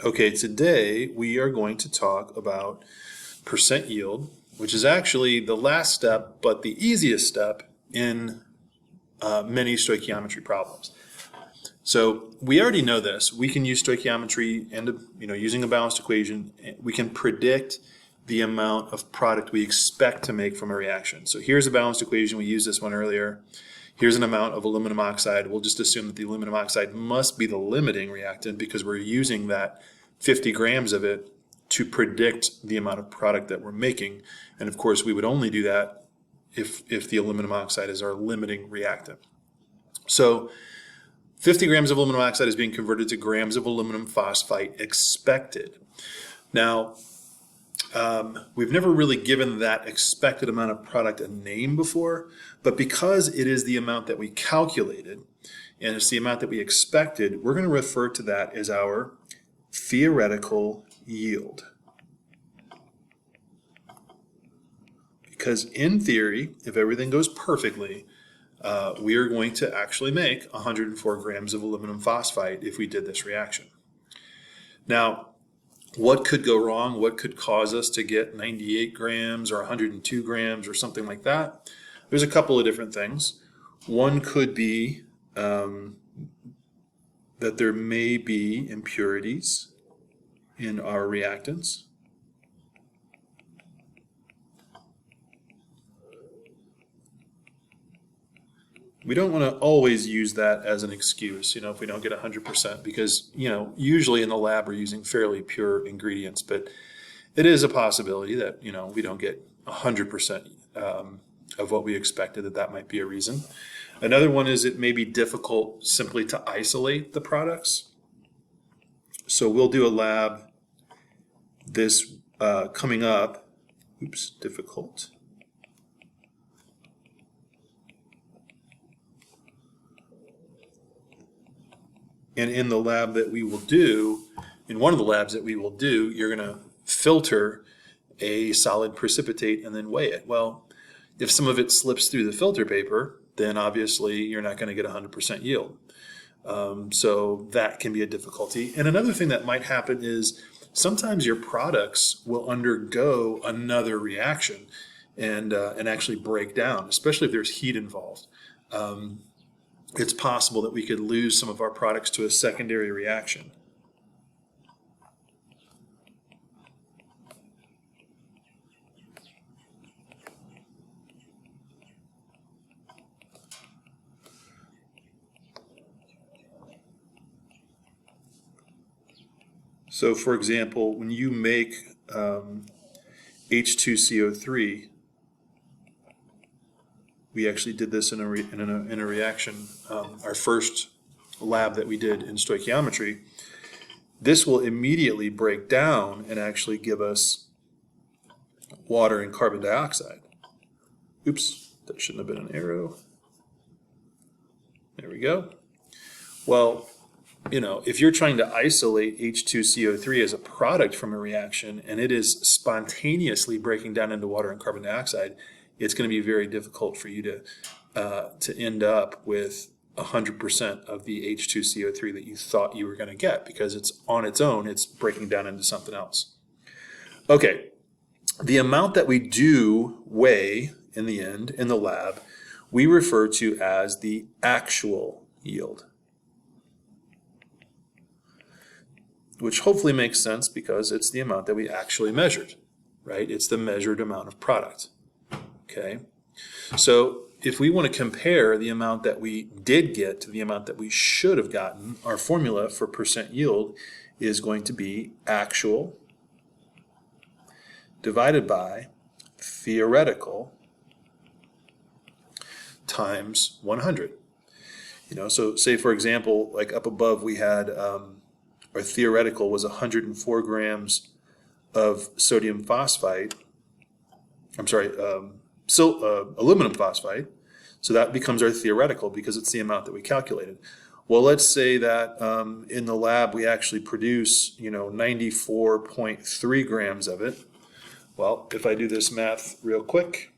Okay, today we are going to talk about percent yield, which is actually the last step, but the easiest step in many stoichiometry problems. So we already know this. We can use stoichiometry and using a balanced equation, we can predict the amount of product we expect to make from a reaction. So here's a balanced equation. We used this one earlier. Here's an amount of aluminum oxide. We'll just assume that the aluminum oxide must be the limiting reactant because we're using that 50 grams of it to predict the amount of product that we're making. And of course, we would only do that if the aluminum oxide is our limiting reactant. So 50 grams of aluminum oxide is being converted to grams of aluminum phosphite expected. Now, we've never really given that expected amount of product a name before, but because it is the amount that we calculated and it's the amount that we expected, we're going to refer to that as our theoretical yield. Because in theory, if everything goes perfectly, we are going to actually make 104 grams of aluminum phosphite if we did this reaction. Now, what could go wrong? What could cause us to get 98 grams or 102 grams or something like that? There's a couple of different things. One could be that there may be impurities in our reactants. We don't want to always use that as an excuse, if we don't get 100%, because, usually in the lab we're using fairly pure ingredients, but it is a possibility that, we don't get 100% of what we expected, that might be a reason. Another one is it may be difficult simply to isolate the products. So we'll do a lab this coming up, difficult. And in the lab that we will do, in one of the labs that we will do, you're going to filter a solid precipitate and then weigh it. Well, if some of it slips through the filter paper, then obviously you're not going to get 100% yield. So that can be a difficulty. And another thing that might happen is sometimes your products will undergo another reaction and actually break down, especially if there's heat involved. It's possible that we could lose some of our products to a secondary reaction. So, for example, when you make H2CO3, we actually did this in a reaction, our first lab that we did in stoichiometry. This will immediately break down and actually give us water and carbon dioxide. Oops, that shouldn't have been an arrow. There we go. Well, if you're trying to isolate H2CO3 as a product from a reaction and it is spontaneously breaking down into water and carbon dioxide, it's going to be very difficult for you to end up with 100% of the H2CO3 that you thought you were going to get, because it's on its own, it's breaking down into something else. Okay, the amount that we do weigh in the end in the lab, we refer to as the actual yield, which hopefully makes sense because it's the amount that we actually measured, right? It's the measured amount of product. Okay, so if we want to compare the amount that we did get to the amount that we should have gotten, our formula for percent yield is going to be actual divided by theoretical times 100. So say for example, like up above we had our theoretical was 104 grams of sodium phosphite. Aluminum phosphite. So that becomes our theoretical because it's the amount that we calculated. Well, let's say that in the lab we actually produce 94.3 grams of it. Well, if I do this math real quick,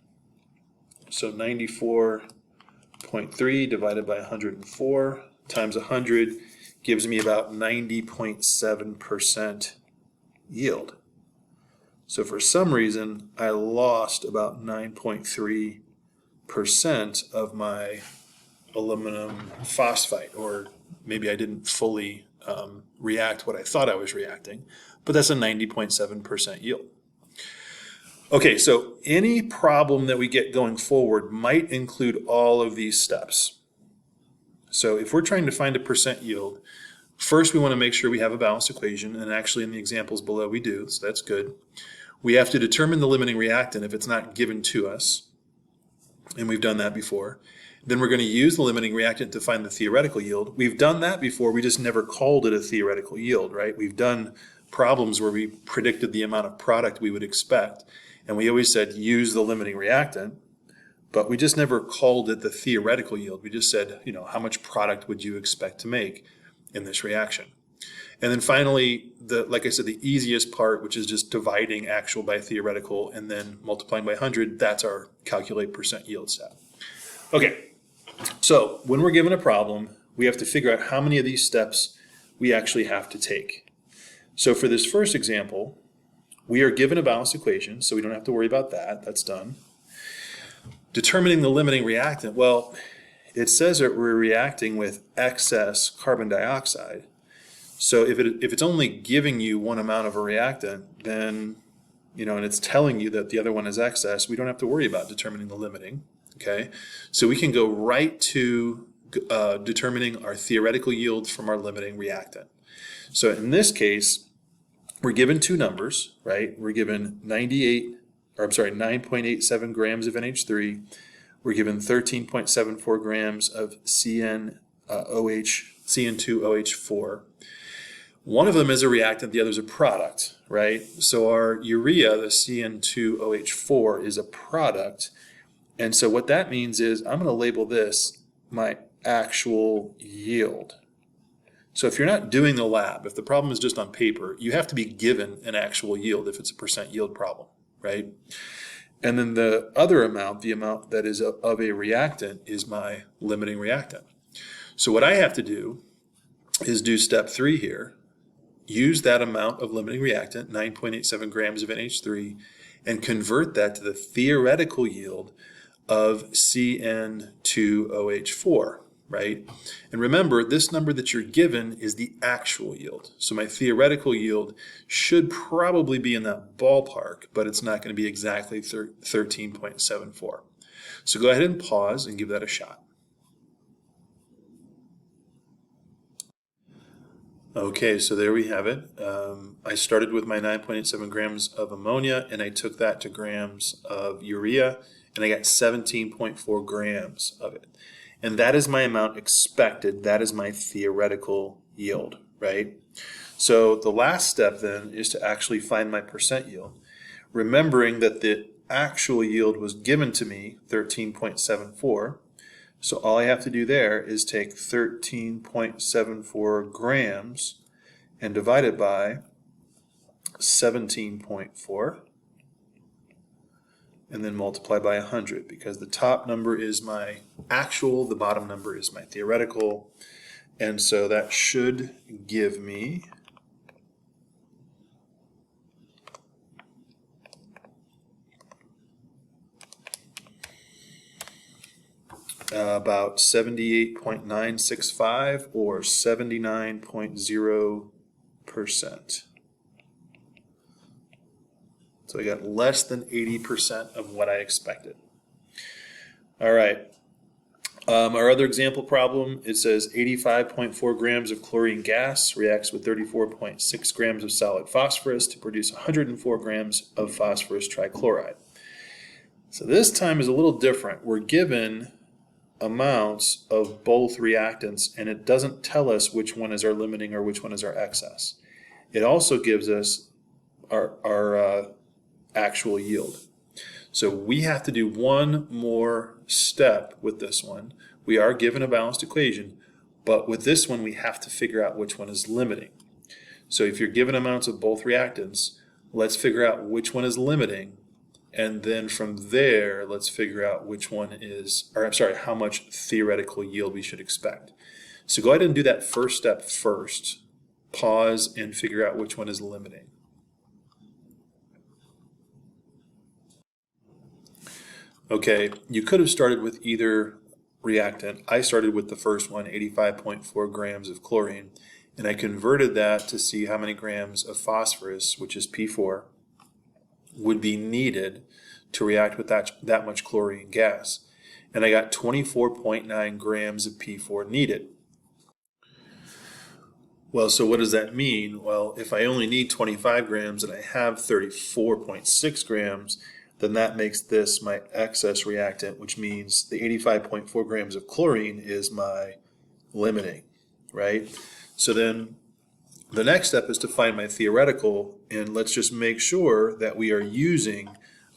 so 94.3 divided by 104 times 100 gives me about 90.7% yield. So for some reason, I lost about 9.3% of my aluminum phosphite, or maybe I didn't fully react what I thought I was reacting, but that's a 90.7% yield. Okay, so any problem that we get going forward might include all of these steps. So if we're trying to find a percent yield, first we want to make sure we have a balanced equation, and actually in the examples below we do, so that's good. We have to determine the limiting reactant if it's not given to us, and we've done that before. Then we're going to use the limiting reactant to find the theoretical yield. We've done that before, we just never called it a theoretical yield, right? We've done problems where we predicted the amount of product we would expect, and we always said use the limiting reactant, but we just never called it the theoretical yield. We just said, you know, how much product would you expect to make in this reaction? And then finally, like I said, the easiest part, which is just dividing actual by theoretical and then multiplying by 100, that's our calculate percent yield step. Okay, so when we're given a problem, we have to figure out how many of these steps we actually have to take. So for this first example, we are given a balanced equation, so we don't have to worry about that. That's done. Determining the limiting reactant, well, it says that we're reacting with excess carbon dioxide. So if it's only giving you one amount of a reactant, then, you know, and it's telling you that the other one is excess, we don't have to worry about determining the limiting, okay? So we can go right to determining our theoretical yield from our limiting reactant. So in this case, we're given two numbers, right? We're given 9.87 grams of NH3. We're given 13.74 grams of CN2OH4. One of them is a reactant, the other is a product, right? So our urea, the CN2OH4, is a product. And so what that means is I'm going to label this my actual yield. So if you're not doing the lab, if the problem is just on paper, you have to be given an actual yield if it's a percent yield problem, right? And then the other amount, the amount that is of a reactant, is my limiting reactant. So what I have to do is do step 3 here, use that amount of limiting reactant, 9.87 grams of NH3, and convert that to the theoretical yield of CN2OH4, right? And remember, this number that you're given is the actual yield. So my theoretical yield should probably be in that ballpark, but it's not going to be exactly 13.74. So go ahead and pause and give that a shot. Okay, so there we have it. I started with my 9.87 grams of ammonia, and I took that to grams of urea, and I got 17.4 grams of it. And that is my amount expected. That is my theoretical yield, right? So the last step then is to actually find my percent yield. Remembering that the actual yield was given to me, 13.74. So all I have to do there is take 13.74 grams and divide it by 17.4 and then multiply by 100, because the top number is my actual, the bottom number is my theoretical, and so that should give me about 78.965 or 79.0%. So I got less than 80% of what I expected. All right. Our other example problem, it says 85.4 grams of chlorine gas reacts with 34.6 grams of solid phosphorus to produce 104 grams of phosphorus trichloride. So this time is a little different. We're given amounts of both reactants, and it doesn't tell us which one is our limiting or which one is our excess. It also gives us our actual yield. So we have to do one more step with this one. We are given a balanced equation, but with this one we have to figure out which one is limiting. So if you're given amounts of both reactants, let's figure out which one is limiting, and then from there let's figure out which one is, or I'm sorry, how much theoretical yield we should expect. So go ahead and do that first step first. Pause and figure out which one is limiting. Okay, you could have started with either reactant. I started with the first one, 85.4 grams of chlorine, and I converted that to see how many grams of phosphorus, which is P4, would be needed to react with that much chlorine gas. And I got 24.9 grams of P4 needed. Well, so what does that mean? Well, if I only need 25 grams and I have 34.6 grams, then that makes this my excess reactant, which means the 85.4 grams of chlorine is my limiting, right? So then the next step is to find my theoretical, and let's just make sure that we are using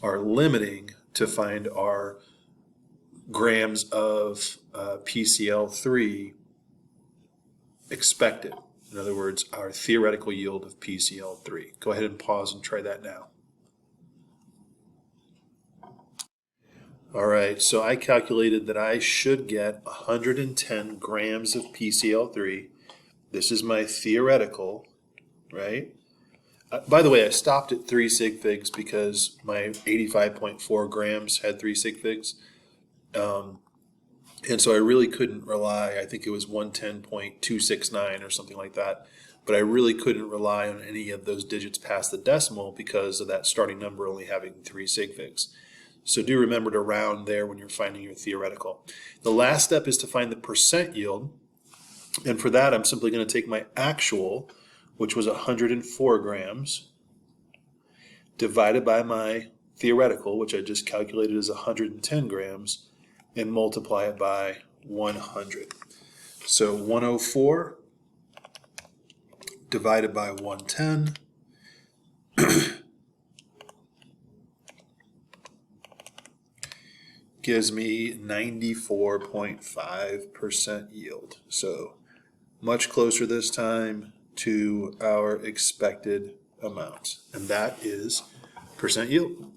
our limiting to find our grams of PCl3 expected. In other words, our theoretical yield of PCl3. Go ahead and pause and try that now. All right, so I calculated that I should get 110 grams of PCl3. This is my theoretical, right? By the way, I stopped at 3 sig figs because my 85.4 grams had 3 sig figs. And so I really couldn't rely, I think it was 110.269 or something like that, but I really couldn't rely on any of those digits past the decimal because of that starting number only having 3 sig figs. So do remember to round there when you're finding your theoretical. The last step is to find the percent yield, and for that I'm simply going to take my actual, which was 104 grams, divided by my theoretical, which I just calculated as 110 grams, and multiply it by 100. So 104 divided by 110 gives me 94.5% yield. So much closer this time to our expected amount. And that is percent yield.